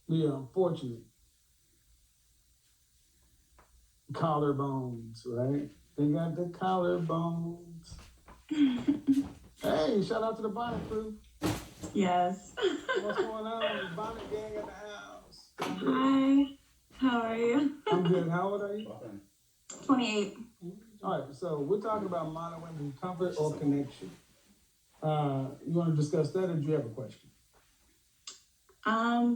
the unfortunate collarbones, right? They got the collarbones. Hey, shout out to the Bonnet crew. Yes. What's going on? The Bonnet gang in the house. Hi. How are you? I'm good. How old are you? 28. All right, so we're talking about modern women, comfort or connection. You want to discuss that, or do you have a question?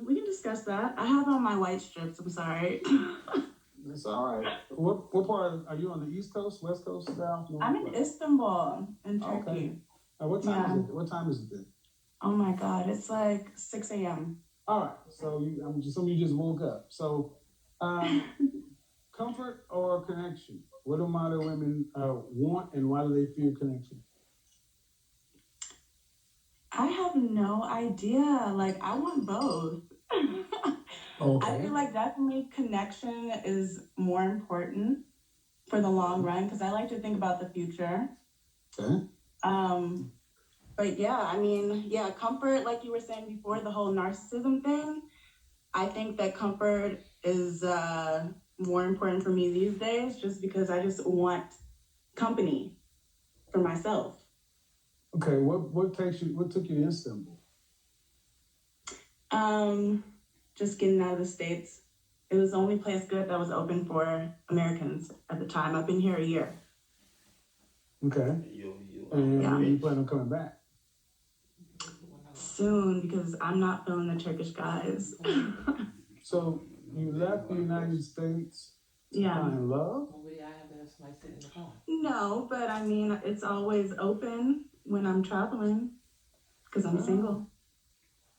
We can discuss that. I have on my white strips. I'm sorry. It's all right. What part are you on? The East Coast, West Coast, South, North? I'm in Istanbul, in Turkey. Okay. What time Yeah. is it? What time is it then? Oh my God, it's like 6 a.m. All right. So I'm just, some of you just woke up. So, comfort or connection? What do modern women want, and why do they fear connection? I have no idea. Like, I want both. I feel like definitely connection is more important for the long run because I like to think about the future. Okay. But yeah, I mean, yeah, comfort, like you were saying before, the whole narcissism thing. I think that comfort is more important for me these days just because I just want company for myself. Okay. What took you to Istanbul? Just getting out of the States. It was the only place good that was open for Americans at the time. I've been here a year. Okay. And Yeah. when you plan on coming back? Soon, because I'm not feeling the Turkish guys. So you left the United States to Yeah. find love? No, but I mean, it's always open when I'm traveling because I'm single.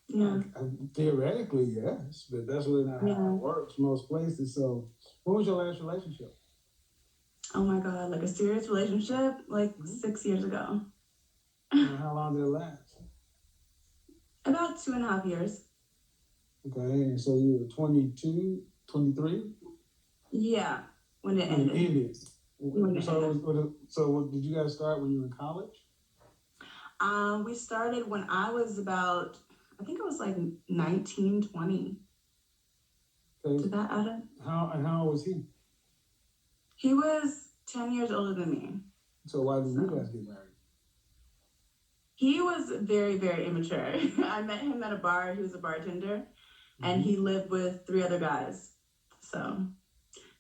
Yeah. Theoretically, yes, but that's really not how it works most places. So, what was your last relationship? Oh my God, like a serious relationship, like 6 years ago. And how long did it last? About 2.5 years. Okay, so you were 22, 23? Yeah, when it ended. So did you guys start when you were in college? We started when I was about, I think I was like 19, 20. Okay. Did that add up? How old was he? He was 10 years older than me. So why did you guys get married? He was very, very immature. I met him at a bar. He was a bartender, and he lived with 3 other guys. So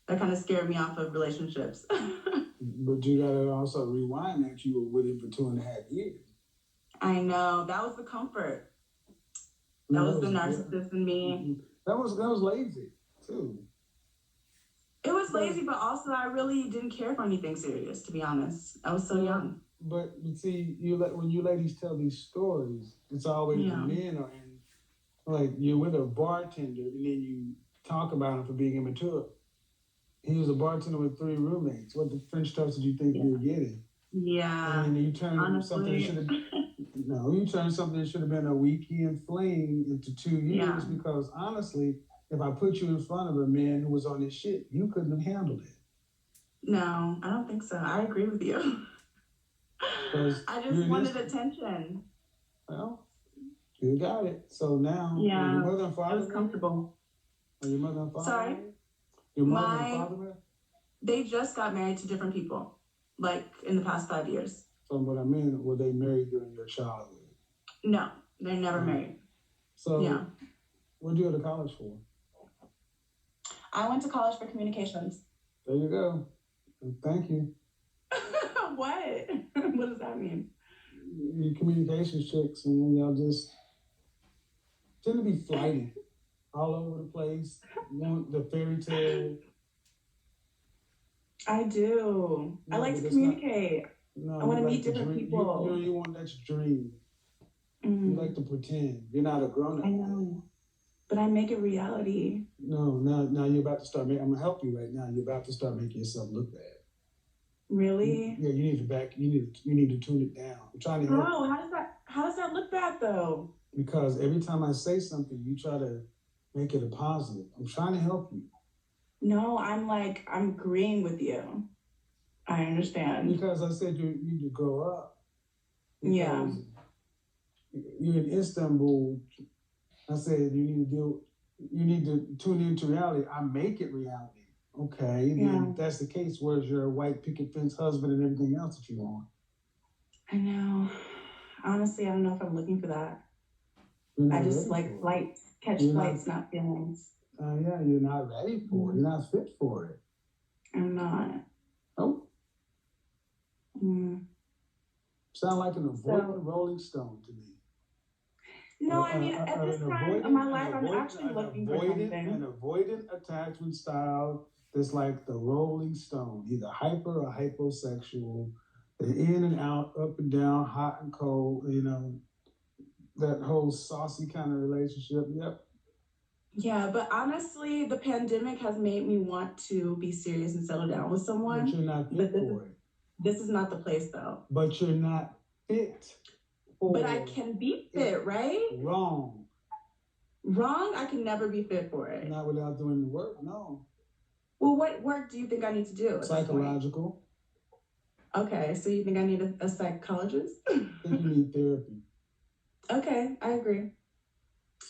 that kind of scared me off of relationships. But you gotta also rewind that you were with him for 2.5 years. I know. That was the comfort. That was the narcissist in me. That was lazy too. It was lazy, but also I really didn't care for anything serious, to be honest. I was so young. But you see, when you ladies tell these stories, it's always the men are in. Like you're with a bartender, and then you talk about him for being immature. He was a bartender with 3 roommates. What the French toast did you think you were getting? Yeah. And you turned something that should have. No, you turned something that should have been a weekend fling into 2 years because honestly, if I put you in front of a man who was on his shit, you couldn't have handled it. No, I don't think so. I agree with you. I just wanted attention. Well, you got it. So now, your mother and father, it was comfortable. Are your mother and father? Sorry? Your mother and father? They just got married to different people, like in the past 5 years. So what I mean, were they married during your childhood? No, they're never married. So, what did you go to college for? I went to college for communications. There you go. Thank you. What? What does that mean? You communications chicks, and y'all just tend to be flighty all over the place. You want the fairy tale. I do. I like to communicate. I want to meet different people. You want that dream. You like to pretend. You're not a grown-up. I know. But I make it reality. No, now you're about to start making. I'm gonna help you right now. You're about to start making yourself look bad. Really? Yeah, you need to back. You need to tune it down. I'm trying to help. Oh, how does that look bad though? Because every time I say something, you try to make it a positive. I'm trying to help you. No, I'm agreeing with you. I understand. Because I said you need to grow up. Yeah. You're in Istanbul. I said you need to deal. you need to tune into reality. I make it reality. Okay, then if that's the case, where's your white picket fence husband and everything else that you want? I know. Honestly, I don't know if I'm looking for that. I just like flights, catch flights, not feelings. Yeah, you're not ready for it. You're not fit for it. I'm not. Nope. Sound like an avoidant Rolling Stone to me. No, I mean, at this time in my life, I'm actually looking for something. An avoidant attachment style that's like the Rolling Stone, either hyper or hyposexual, in and out, up and down, hot and cold, you know, that whole saucy kind of relationship. Yep. Yeah, but honestly, the pandemic has made me want to be serious and settle down with someone. But you're not fit for it. This is not the place, though. But you're not fit for it. But I can be fit, right? Wrong. Wrong? I can never be fit for it. Not without doing the work, no. Well, what work do you think I need to do? Psychological. Okay, so you think I need a psychologist? I think you need therapy. Okay, I agree.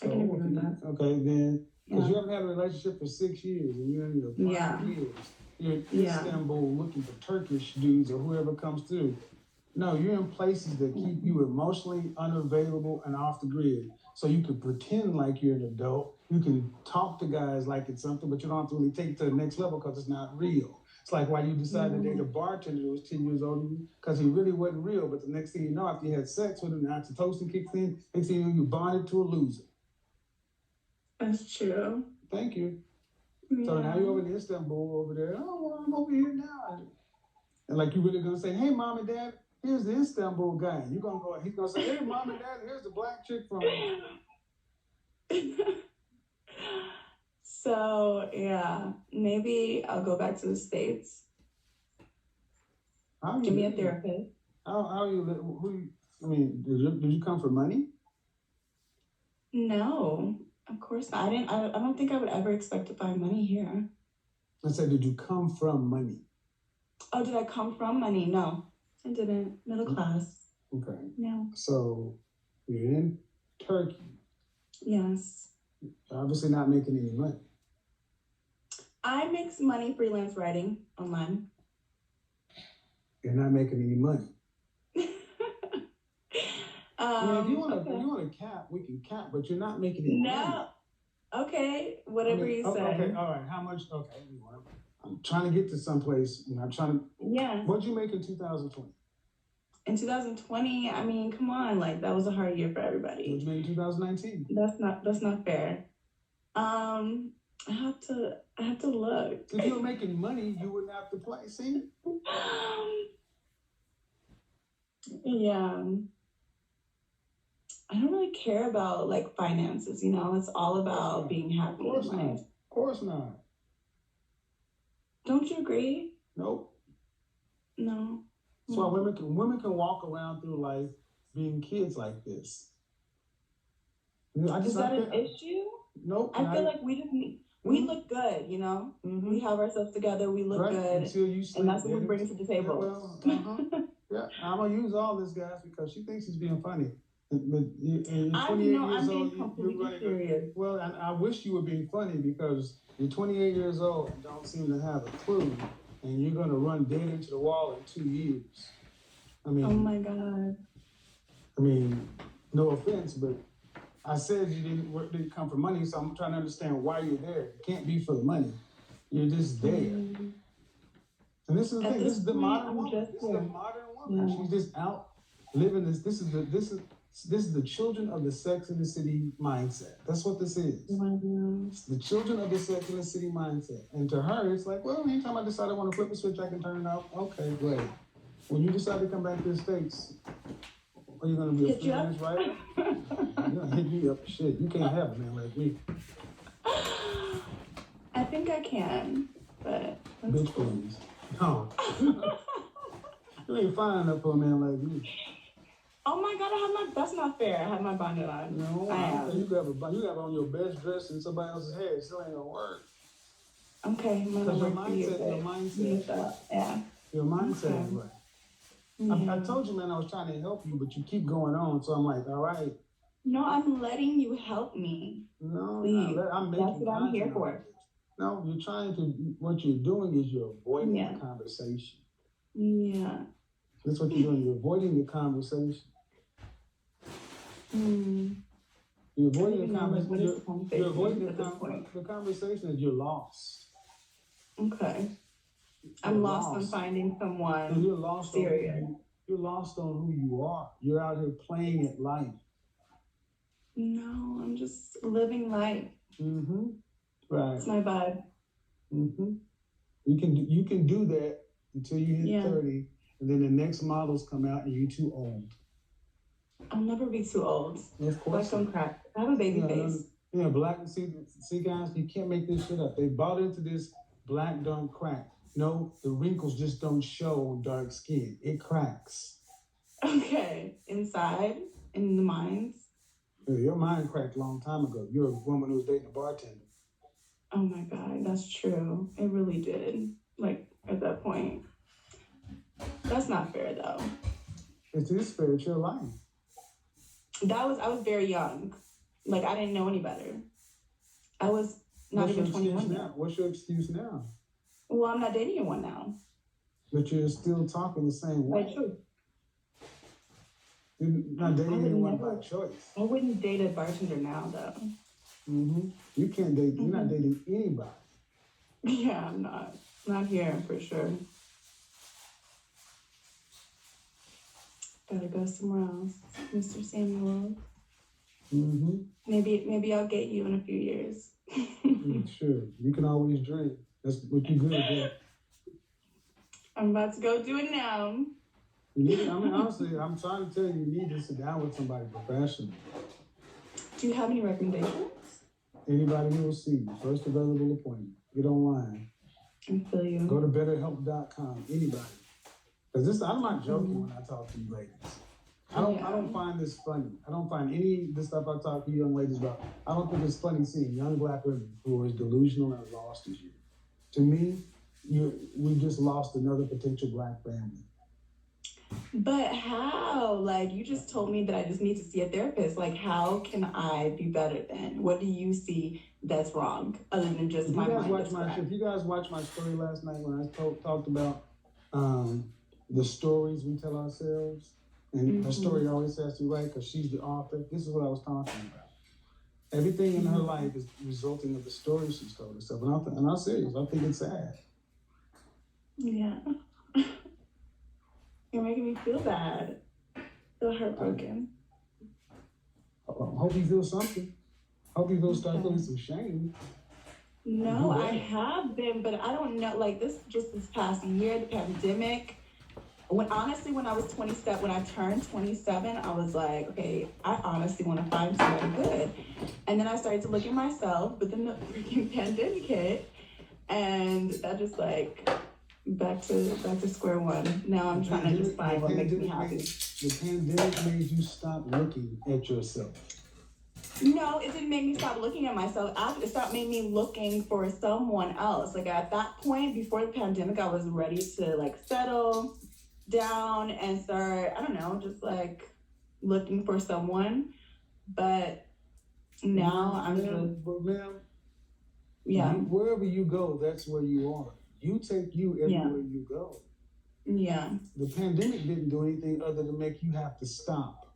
I can agree with that. Okay, then, because you haven't had a relationship for 6 years and you're in your prime years. You're in Istanbul looking for Turkish dudes or whoever comes through. No, you're in places that keep you emotionally unavailable and off the grid. So you can pretend like you're an adult. You can talk to guys like it's something, but you don't have to really take it to the next level because it's not real. It's like why you decided to date a bartender who was 10 years older than you because he really wasn't real. But the next thing you know, after you had sex with him, the oxytocin kicks in, next thing you know, you bonded to a loser. That's true. Thank you. Yeah. So now you're over in Istanbul over there. Oh, well, I'm over here now. And like you really gonna say, hey, mom and dad, here's the Istanbul guy. You're gonna go, he's gonna say, hey, mom and dad, here's the black chick from So yeah, maybe I'll go back to the States. Give me a therapist. How are you? Did you come for money? No, of course not. I don't think I would ever expect to find money here. I said, did you come from money? Oh, did I come from money? No, I didn't. Middle class. Okay. No. So you're in Turkey. Yes. You're obviously not making any money. I make some money freelance writing online. You're not making any money. If you want to cap, we can cap, but you're not making any money. No. Okay, whatever you say. Okay, all right. How much? Okay, I'm trying to get to someplace. I'm trying to. Yeah. What'd you make in 2020? In 2020, I mean, come on, like that was a hard year for everybody. What'd you make in 2019? That's not fair. I have to look. If you were making money, you wouldn't have to play. See? Yeah. I don't really care about like finances, you know. It's all about being happy. Of course not. Of course not. Don't you agree? Nope. No. That's why women can walk around through life being kids like this. Is that an issue? Nope. I feel like we look good, you know. We have ourselves together. We look good, until you sleep, and that's what we bring to the table. Yeah, I'm gonna use all this, guys, because she thinks she's being funny. But you're 28 I'm years being old. completely You're serious. Well, and I wish you were being funny because you're 28 years old and don't seem to have a clue, and you're gonna run dead into the wall in 2 years. I mean, oh my God. I mean, no offense, but I said you didn't come for money, so I'm trying to understand why you're there. It can't be for the money. You're just there. And this is the thing. This is the modern woman. This is the modern woman. Yeah. She's just out living this. This is the children of the Sex and the City mindset. That's what this is. It's the children of the Sex and the City mindset. And to her, it's like, well, anytime I decide I want to flip a switch, I can turn it off. Okay, great. When you decide to come back to the States, are you going to be a freelance writer? You're going to hit me up. Shit, you can't have a man like me. I think I can, but... Bitch, please. No. You ain't fine enough for a man like me. Oh my God, that's not fair. I have my bonnet on. No, you have on your best dress and somebody else's hair. It still ain't gonna work. Okay, because your mindset. Yeah. Your mindset is right. I told you, man, I was trying to help you, but you keep going on. So I'm like, all right, No, I'm letting you help me. No, Please. I'm That's making what I'm here content on for. it. No, what you're doing is you're avoiding Yeah. the conversation. Yeah. That's what you're doing. You're avoiding the conversation. You're avoiding the conversation. You're avoiding the conversation that you're lost. Okay. I'm lost on finding someone and you're lost serious. You're lost on who you are. You're out here playing at life. No, I'm just living life. Right. It's my vibe. You can do that until you hit 30, and then the next models come out and you're too old. I'll never be too old. Of course. Black don't crack. I have a baby face. Yeah, black. See, guys, you can't make this shit up. They bought into this black don't crack. No, the wrinkles just don't show on dark skin. It cracks. Okay, inside, in the minds. Yeah, your mind cracked a long time ago. You're a woman who was dating a bartender. Oh my God, that's true. It really did. Like, at that point. That's not fair, though. It is fair. It's your life. I was very young. Like, I didn't know any better. I was not even 21 yet. What's your excuse now? Well, I'm not dating anyone now. But you're still talking the same way. That's true. You're not dating anyone by choice. I wouldn't date a bartender now, though. You can't date. You're not dating anybody. Yeah, I'm not. Not here, for sure. Gotta go somewhere else, Mr. Samuel. Maybe I'll get you in a few years. Sure, you can always dream. That's what you're good at. I'm about to go do it now. Honestly, I'm trying to tell you, you need to sit down with somebody professional. Do you have any recommendations? Anybody who will see you, first available appointment. Get online. I feel you. Go to betterhelp.com. Anybody. Because I'm not joking when I talk to you ladies. I don't find this funny. I don't find any of the stuff I talk to you young ladies about. I don't think it's funny seeing young black women who are as delusional and lost as you. To me, we just lost another potential black family. But how? Like, you just told me that I just need to see a therapist. Like, how can I be better then? What do you see that's wrong other than just my mind? If you guys watched my story last night when I talked about the stories we tell ourselves, and her story always has to be right because she's the author. This is what I was talking about. Everything in her life is resulting of the stories she's told herself. And I'm serious. I think it's sad. Yeah. You're making me feel bad. Feel heartbroken. Hope you feel something. Hope you start feeling some shame. No, I have been, but I don't know. Like this past year, the pandemic. When I was 27, when I turned 27, I was like, okay, I honestly want to find somebody good. And then I started to look at myself, but then the freaking pandemic hit, and that just like back to square one. Now I'm trying to just find what makes me happy. The pandemic made you stop looking at yourself. No, it didn't make me stop looking at myself. It stopped making me looking for someone else. Like at that point, before the pandemic, I was ready to like settle down and start, I don't know, just like looking for someone. But now I'm just... But ma'am, yeah. Wherever you go, that's where you are. You take you everywhere you go. Yeah. The pandemic didn't do anything other than make you have to stop.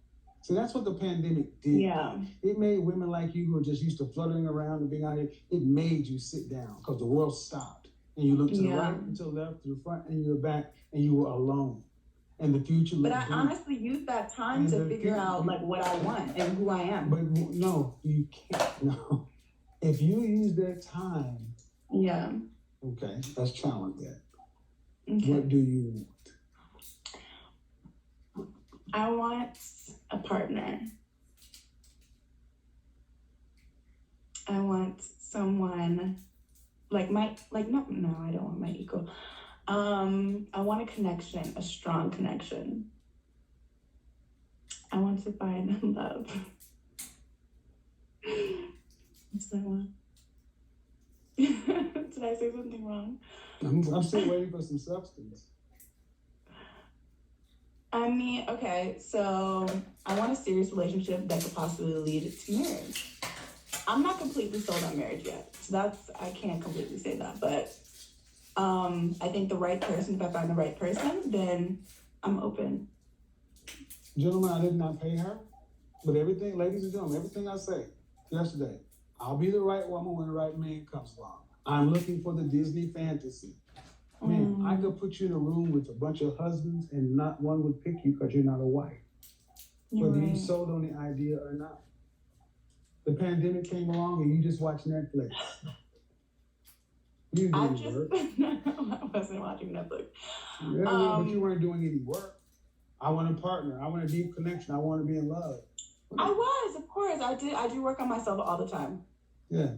So that's what the pandemic did. Yeah. It made women like you who are just used to fluttering around and being out here, it made you sit down because the world stopped. And you looked to the right and to the left, to the front and your back, and you were alone. And the future looked But I honestly used that time to figure out like what I want and who I am. But no, you can't. No. If you use that time. Yeah. Okay, let's challenge that. Okay. What do you want? I want a partner. I want someone I don't want my equal. I want a connection, a strong connection. I want to find love. That's what I want. Did I say something wrong? I'm still waiting for some substance. I mean, okay, so I want a serious relationship that could possibly lead to marriage. I'm not completely sold on marriage yet, so I can't completely say that, but I think the right person, if I find the right person, then I'm open. Gentlemen, I did not pay her, but everything, ladies and gentlemen, everything I say yesterday, I'll be the right woman when the right man comes along. I'm looking for the Disney fantasy. Man, I could put you in a room with a bunch of husbands and not one would pick you because you're not a wife. Whether you sold on the idea or not. The pandemic came along and you just watch Netflix. You didn't do any work. I wasn't watching Netflix. Yeah, but you weren't doing any work. I want a partner. I want a deep connection. I want to be in love. I was, of course. I do work on myself all the time. Yeah.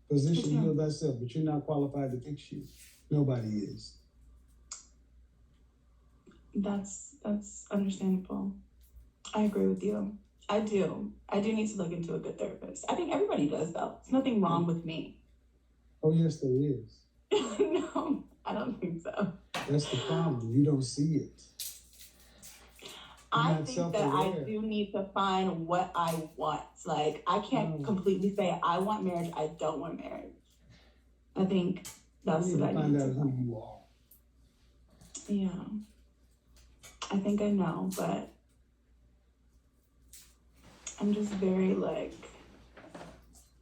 Position heal thyself, but you're not qualified to fix you. Nobody is. That's understandable. I agree with you. I do need to look into a good therapist. I think everybody does, though. There's nothing wrong with me. Oh, yes, there is. No, I don't think so. That's the problem. You don't see it. I think that I do need to find what I want. Like, I can't completely say I want marriage, I don't want marriage. I think that's what I need to find out who you are. Yeah. I think I know, but I'm just very, like,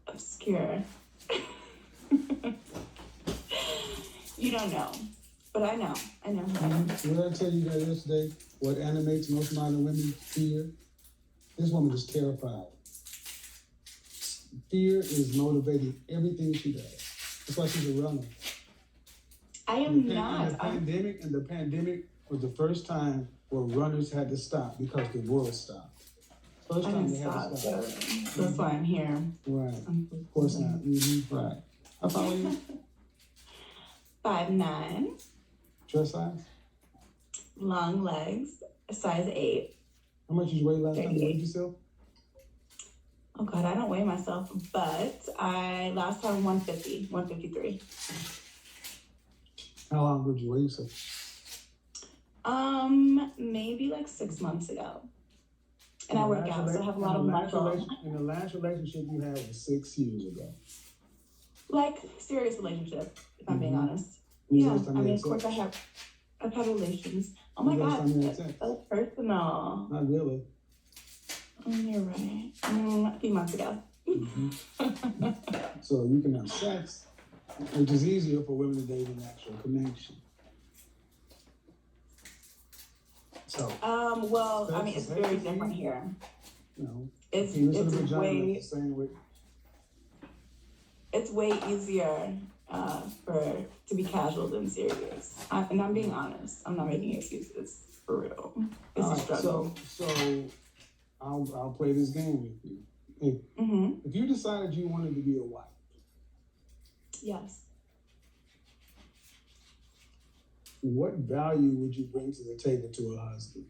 obscure. You don't know, but I know. I know who I am. What I tell you guys yesterday, what animates most modern women? Fear. This woman is terrified. Fear is motivating everything she does. That's why she's a runner. I am not. The pandemic was the first time where runners had to stop because the world stopped. First time they had to stop. That's why I'm here. Right. Of course not. Mm-hmm. Right. How tall are you? 5'9". Dress size? Long legs, size 8. How much did you weigh last time you weighed yourself? Oh God, I don't weigh myself, but last time 150, 153. How long ago did you weigh yourself? Maybe like 6 months ago. And I work out, so I have a lot of muscle. In the last relationship you had was 6 years ago. Like, serious relationship, if I'm being honest. Yeah, I mean, of course I've had relations. Oh my God, that's personal. Not really. You're right. A few months ago. Mm-hmm. So you can have sex, which is easier for women to date an actual connection. So. Well, I mean, it's very different here. You know, it's way easier to be casual than serious. And I'm being honest. I'm not making excuses. For real. It's a struggle. So I'll play this game with you. If you decided you wanted to be a wife. Yes. What value would you bring to the table to a husband?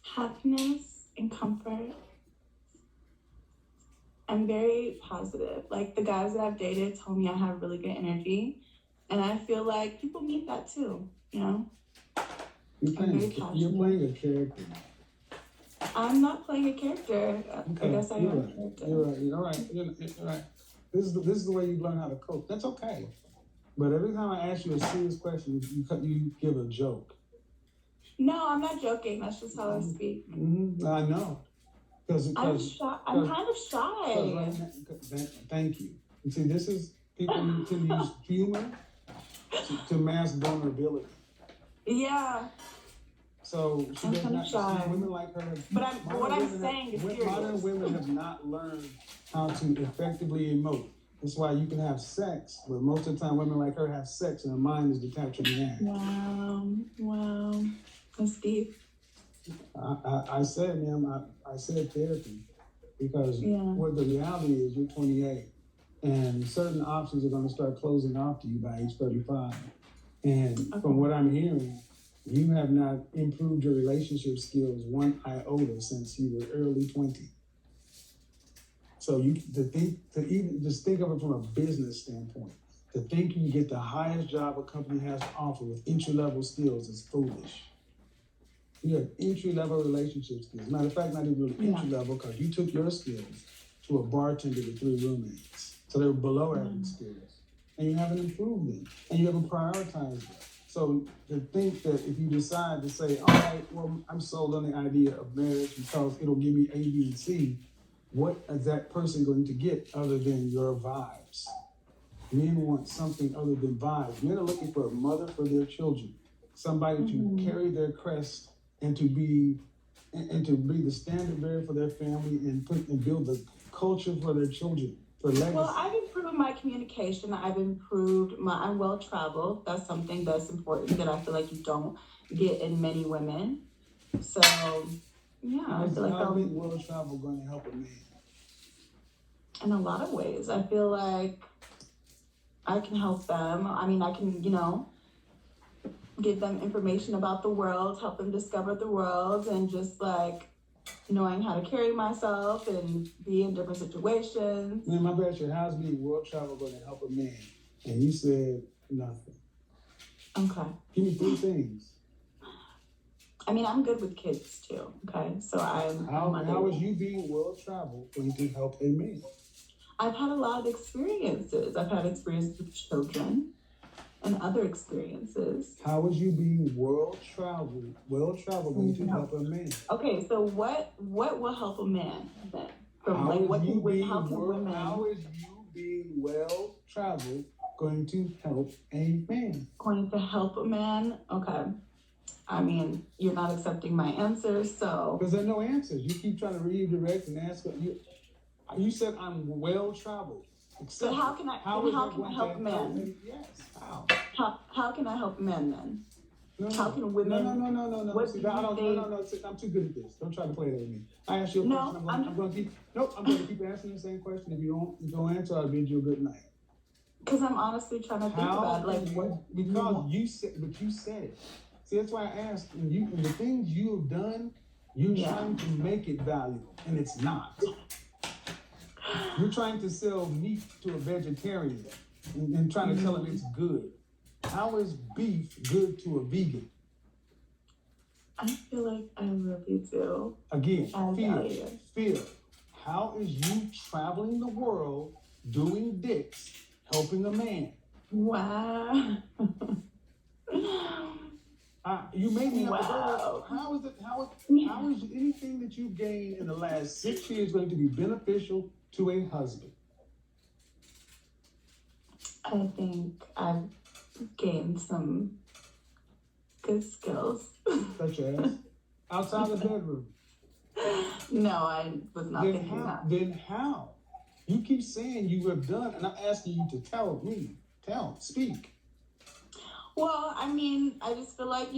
Happiness and comfort. I'm very positive. Like, the guys that I've dated told me I have really good energy. And I feel like people need that too, you know? You're playing a character. I'm not playing a character. Okay. I guess I am a character. You're right. You're right. This is the way you learn how to cope. That's okay. But every time I ask you a serious question, you give a joke. No, I'm not joking. That's just how I speak. I know. I'm shy. I'm kind of shy. Thank you. You see, this is people who can use humor to mask vulnerability. Yeah. So I'm kind of shy. Women like her. But what I'm saying is serious. Modern women have not learned how to effectively emote. That's why you can have sex, but most of the time women like her have sex and her mind is detached from the act. Wow. That's deep. I said, ma'am, I said therapy because what the reality is, you're 28 and certain options are going to start closing off to you by age 35. And from what I'm hearing, you have not improved your relationship skills one iota since you were early 20. So just think of it from a business standpoint. To think you can get the highest job a company has to offer with entry-level skills is foolish. You have entry-level relationship skills. Matter of fact, not even really entry-level, because you took your skills to a bartender with 3 roommates. So they were below average skills. And you haven't improved them. And you haven't prioritized them. So to think that if you decide to say, all right, well, I'm sold on the idea of marriage because it'll give me A, B, and C, what is that person going to get other than your vibes? Men want something other than vibes. Men are looking for a mother for their children, somebody to carry their crest and to be the standard bearer for their family and build the culture for their children, for legacy. Well, I've improved my communication. I'm well traveled. That's something that's important that I feel like you don't get in many women. So, yeah, I feel like how is well traveled going to help a man? In a lot of ways. I feel like I can help them. I mean, I can, give them information about the world, help them discover the world, and just like knowing how to carry myself and be in different situations. Man, my bad, how's being world travel going to help a man? And you said nothing. Okay. Give me 3 things. I mean, I'm good with kids too. Okay, so How is you being world travel going to help a man? I've had a lot of experiences. I've had experiences with children and other experiences. How is you being world travel going to help a man? Okay, so what will help a man then? How is you being well traveled going to help a man? Going to help a man? Okay. I mean, you're not accepting my answers, so. Because there are no answers. You keep trying to redirect and ask. You said I'm well traveled. So how can I help men? Yes. How can I help men then? No. How can women? No. What See, do I'm too good at this. Don't try to play that with me. I asked you a question. I'm going to keep asking the same question. If you don't answer, I'll bid you a good night. Because I'm honestly trying to think about what. Because you said it. See, that's why I asked. And the things you've done, you're trying to make it valuable, and it's not. You're trying to sell meat to a vegetarian and trying to tell him it's good. How is beef good to a vegan? I feel like I really do. Again, fear. How is you traveling the world, doing dicks, helping a man? Wow. You made me have to go. How is anything that you gained in the last 6 years going to be beneficial to a husband? I think I've gained some good skills. Such as? Outside the bedroom. No, I was not thinking that. Then how? You keep saying you have done, and I'm asking you to tell me. Speak. Well, I mean, I just feel like,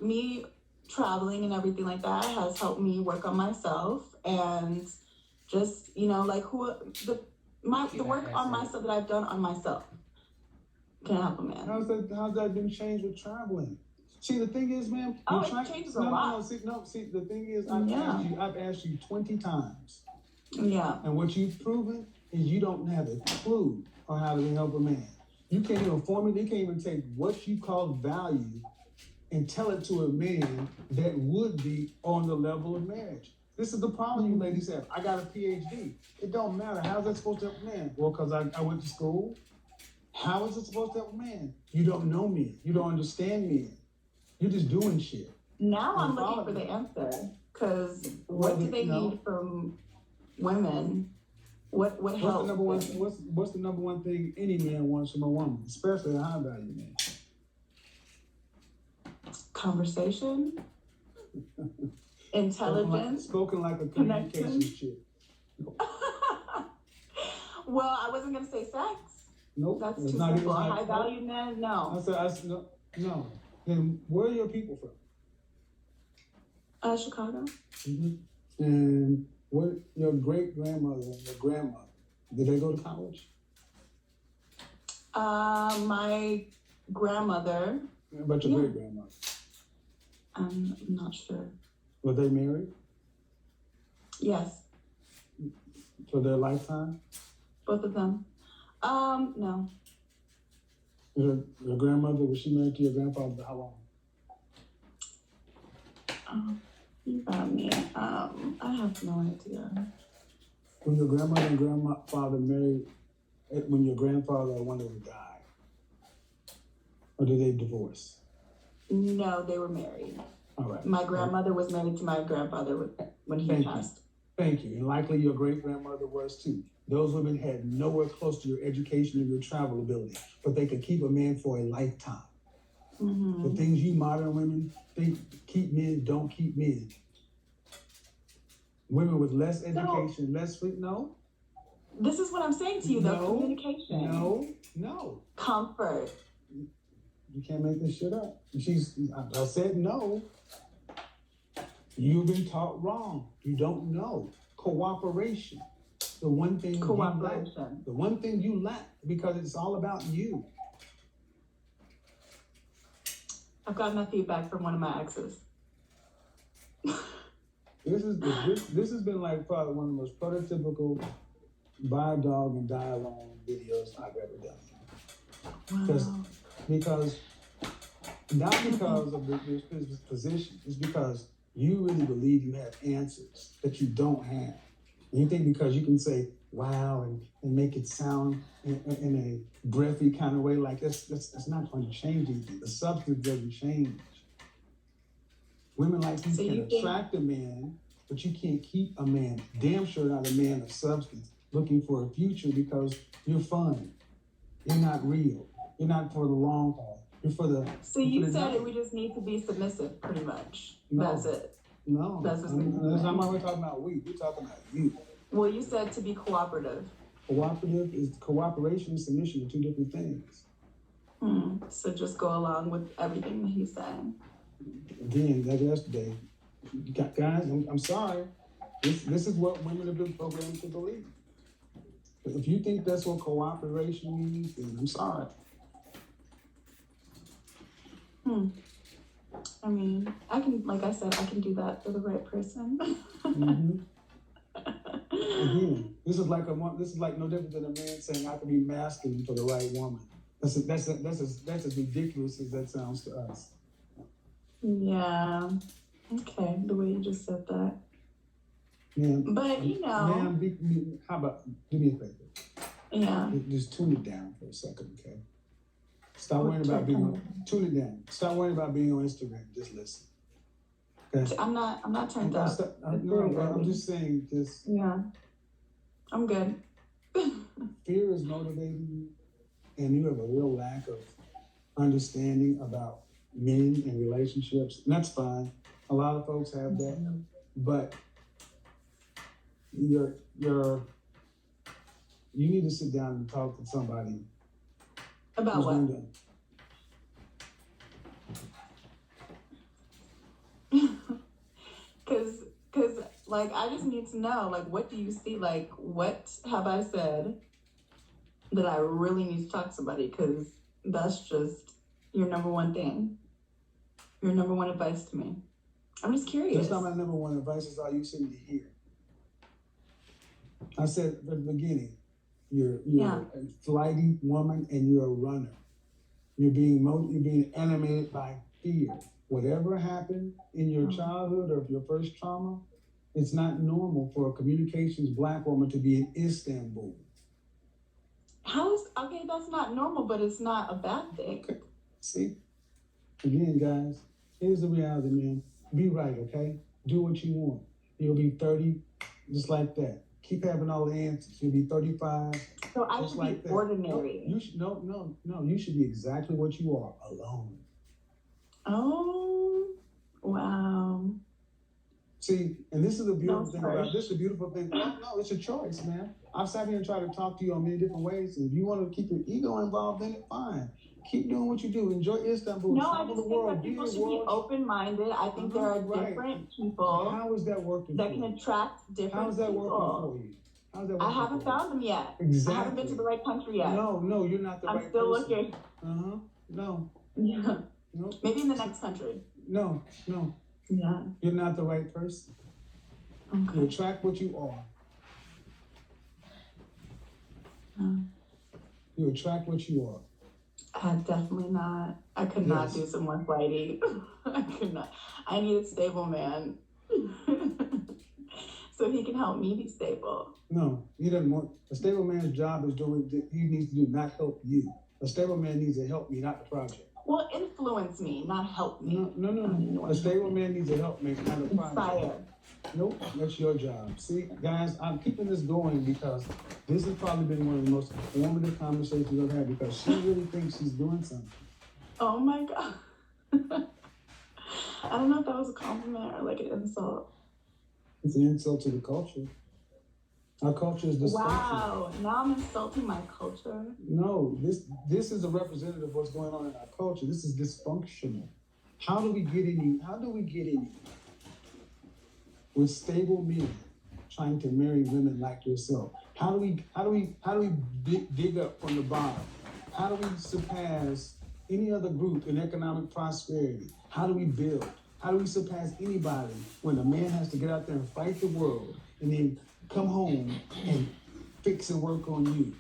me traveling and everything like that has helped me work on myself and just, the work on myself that I've done on myself can help a man. How's that been changed with traveling? See, the thing is, man, it changes a lot. See, the thing is, I've asked you 20 times. Yeah. And what you've proven is you don't have a clue on how to help a man. You can't even you can't even take what you call value and tell it to a man that would be on the level of marriage. This is the problem you ladies have. I got a PhD. It don't matter. How's that supposed to help a man? Well, because I went to school. How is it supposed to help a man? You don't know me. You don't understand me. You're just doing shit. Now I'm looking for the answer. Because what do they need from women? What helps? What's the number one thing any man wants from a woman, especially a high value man? Conversation, intelligence, spoken like a communications chick. Well, I wasn't gonna say sex. Nope, that's too simple. A high value man, no. I said no. Then where are your people from? Chicago. Mm-hmm. And what your great grandmother and your grandmother, did they go to college? My grandmother. What about your great grandmother? I'm not sure. Were they married? Yes. For their lifetime? Both of them. No. Your grandmother, was she married to your grandfather for how long? You got me. I have no idea. When your grandmother and grandfather married, when your grandfather or one of them died, or did they divorce? No, they were married. All right. My grandmother was married to my grandfather when he passed. Thank you. And likely your great-grandmother was too. Those women had nowhere close to your education or your travel ability, but they could keep a man for a lifetime. Mm-hmm. The things you modern women think keep men don't keep men. Women with less education, less free, no. This is what I'm saying to you, though. Communication. No. Comfort. You can't make this shit up. I said no. You've been taught wrong. You don't know. Cooperation. The one thing you lack because it's all about you. I've gotten that feedback from one of my exes. This has been like probably one of the most prototypical buy a dog and die alone videos I've ever done. Wow. Because not because of this position, it's because you really believe you have answers that you don't have. And you think because you can say wow and make it sound in a breathy kind of way, like that's not going to change anything. The substance doesn't change. Women like you can attract a man, but you can't keep a man. Damn sure not a man of substance looking for a future because you're fun. You're not real. You're not for the long haul. You're for the. So you said we just need to be submissive, pretty much. No. That's it. No. That's not what we're talking about. We're talking about you. Well, you said to be cooperative. Cooperation and submission are two different things. So just go along with everything that he's saying. Again, like yesterday, guys, I'm sorry. This is what women have been programmed to believe. But if you think that's what cooperation means, then I'm sorry. I mean, I can, like I said, I can do that for the right person. Mm-hmm. Again, this is like no different than a man saying I can be masculine for the right woman. That's as ridiculous as that sounds to us. Yeah. Okay, the way you just said that. Yeah. But ma'am, how about do me a favor? Yeah. Just tune it down for a second, okay? Stop worrying about tune it down. Stop worrying about being on Instagram. Just listen. Okay? I'm not turned up. I'm just saying, yeah. I'm good. Fear is motivating you, and you have a real lack of understanding about men and relationships, and that's fine. A lot of folks have that, but you need to sit down and talk to somebody about what? Because like I just need to know, like, what do you see? Like, what have I said that I really need to talk to somebody? Because that's just your number one thing. Your number one advice to me. I'm just curious. That's not my number one advice. It's all you seem to hear. I said at the beginning, you're a flighty woman and you're a runner. You're being animated by fear. Whatever happened in your childhood or your first trauma, it's not normal for a communications black woman to be in Istanbul. Okay, that's not normal, but it's not a bad thing. Okay. See? Again, guys, here's the reality, man. Be right, okay? Do what you want. You'll be 30 just like that. Keep having all the answers. You'll be 35 so I just like be ordinary. No, you should be exactly what you are, alone. Oh, wow. See, and this is the beautiful thing about this. The beautiful thing. No, it's a choice, man. I've sat here and tried to talk to you on many different ways. And if you want to keep your ego involved in it, fine. Keep doing what you do. Enjoy Istanbul. No, I just think that people should be open-minded. I think there are different people. How is that working? That can attract different people. How's that working for you? How's that working? I haven't found them yet. Exactly. I haven't been to the right country yet. No, you're not the right person. I'm still looking. No. Yeah. No. Maybe in the next country. No. Yeah. You're not the right person. Okay. You attract what you are. You attract what you are. Definitely not. I could not do some more flighty. I could not. I need a stable man. So he can help me be stable. No, he doesn't want. A stable man's job is doing what he needs to do, not help you. A stable man needs to help me, not the project. Well, influence me, not help me. No. A stable man needs to help me, not the project. Inspire. Nope, that's your job. See, guys, I'm keeping this going because this has probably been one of the most informative conversations I've had because she really thinks she's doing something. Oh my God. I don't know if that was a compliment or like an insult. It's an insult to the culture. Our culture is dysfunctional. Wow, now I'm insulting my culture. No, this is a representative of what's going on in our culture. This is dysfunctional. How do we get in with stable men trying to marry women like yourself? How do we dig up from the bottom? How do we surpass any other group in economic prosperity? How do we build? How do we surpass anybody when a man has to get out there and fight the world and then come home and fix and work on you?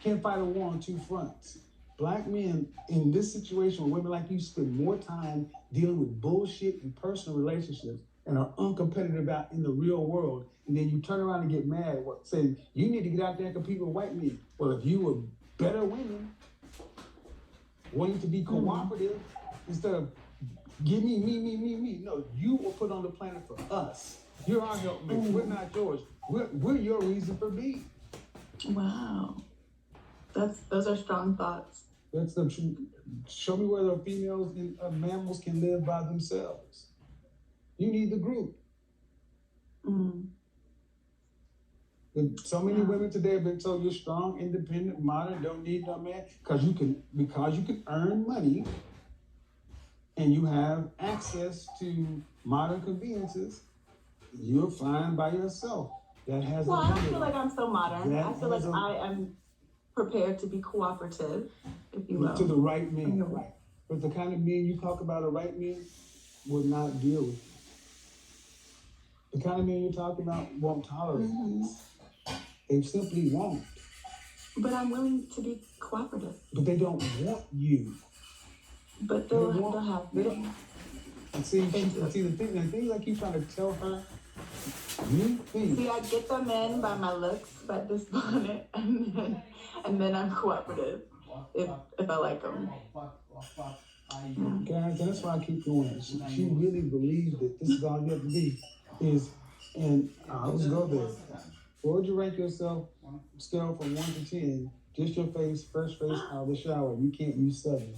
Can't fight a war on two fronts. Black men in this situation with women like you spend more time dealing with bullshit and personal relationships and are uncompetitive out in the real world. And then you turn around and get mad, saying you need to get out there and compete with white men. Well, if you were better women, wanting to be cooperative instead of give me. No, you were put on the planet for us. You're our helpmate. We're not yours. We're your reason for being. Wow. Those are strong thoughts. That's the truth. Show me where the females and mammals can live by themselves. You need the group. So many women today have been told you're strong, independent, modern, don't need no man, because you can earn money and you have access to modern conveniences. You're fine by yourself. That has. Well, I don't feel like I'm so modern. I feel like I am prepared to be cooperative, if you will. To the right men, right? But the kind of men you talk about, a right man would not deal with you. The kind of men you're talking about won't tolerate this. They simply won't. But I'm willing to be cooperative. But they don't want you. But they'll have me. And see the thing like you trying to tell her, you think. See, I get them in by my looks, by this bonnet, and then I'm cooperative if I like them. Guys, that's why I keep going. She really believes that this is all you have to be. And let's go there. Where would you rank yourself, scale from 1 to 10? Just your face, fresh face out of the shower. You can't use 7.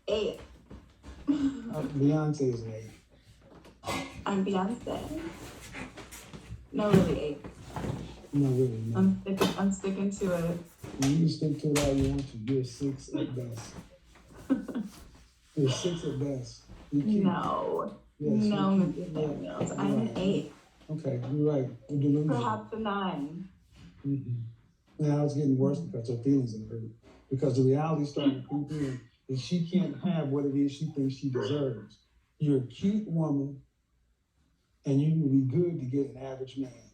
8. Beyonce is an 8. I'm Beyonce. No, really 8. No, really, no. I'm sticking to it. You can stick to it all you want to. You're 6 at best. You're 6 at best. No. Yes, no, Mr. Daniels. I'm an 8. Okay, you're right. You're delusional. Perhaps a 9. Now it's getting worse because her feelings are hurt. Because the reality starting to creep in is she can't have what it is she thinks she deserves. You're a cute woman, and you would be good to get an average man.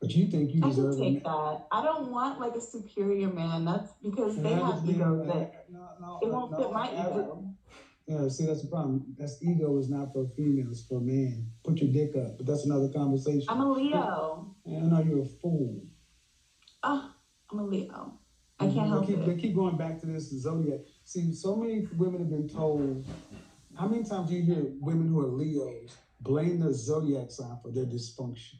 But you think you deserve I can take that. I don't want like a superior man. That's because they have ego that it won't fit my ego. Yeah, see, that's the problem. That's ego is not for females, for men. Put your dick up, but that's another conversation. I'm a Leo. Yeah, no, you're a fool. Oh, I'm a Leo. I can't help it. They keep going back to this zodiac. See, so many women have been told. How many times do you hear women who are Leos blame their zodiac sign for their dysfunction?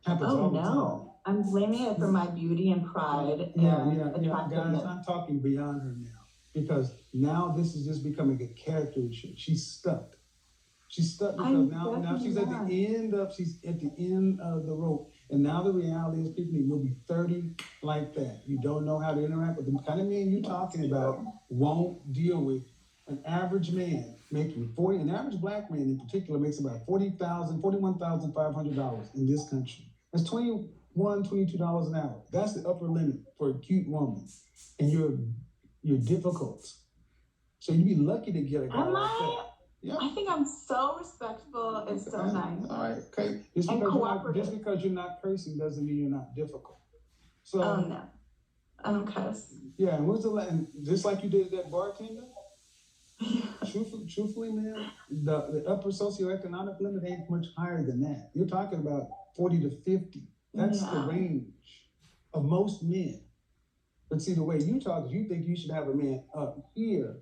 Happens all the time. I'm blaming it for my beauty and pride. Yeah, guys, I'm talking beyond her now. Because now this is just becoming a character issue. She's stuck. She's stuck because now she's at the end of the rope. And now the reality is, people, you'll be 30 like that. You don't know how to interact with them. The kind of men you're talking about won't deal with an average man making an average black man in particular makes about $41,500 in this country. That's $21, $22 an hour. That's the upper limit for a cute woman. And you're difficult. So you'd be lucky to get a guy like that. Yeah. I think I'm so respectful and so nice. All right, okay. Just because you're not cursing doesn't mean you're not difficult. So, no. I don't cuss. Yeah, and what's the and just like you did that bartender? Truthfully, man, the upper socioeconomic limit ain't much higher than that. You're talking about 40 to 50. That's the range of most men. But see, the way you talk is you think you should have a man up here.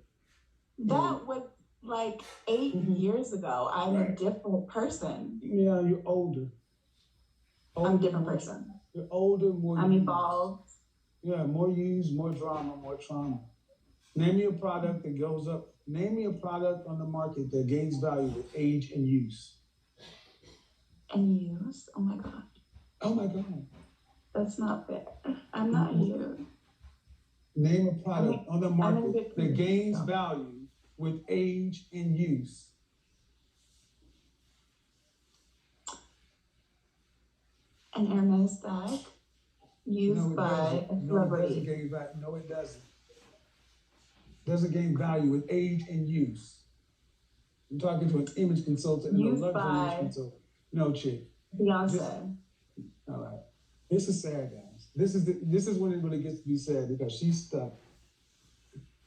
That was like 8 years ago. I'm a different person. Yeah, you're older. I'm a different person. You're older, more I'm used. evolved. Yeah, more used, more drama, more trauma. Name me a product that goes up. Name me a product on the market that gains value with age and use. And use? Oh my God. Oh my God. That's not fair. I'm not you. Name a product on the market that gains value with age and use. An Hermes bag used by a celebrity. No, it doesn't gain value. No, it doesn't. Doesn't gain value with age and use. I'm talking to an image consultant and a luxury image consultant. No, chick. Beyonce. All right. This is sad, guys. This is when it really gets to be sad because she's stuck.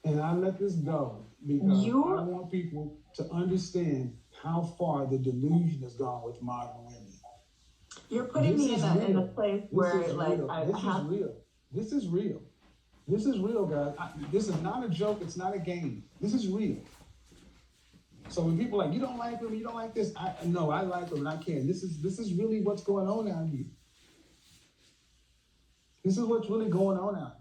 And I let this go because I want people to understand how far the delusion has gone with modern women. You're putting me in a place where like I have. This is real. This is real, guys. This is not a joke. It's not a game. This is real. So when people are like, you don't like them, you don't like this. No, I like them and I can. This is really what's going on out here. This is what's really going on out here.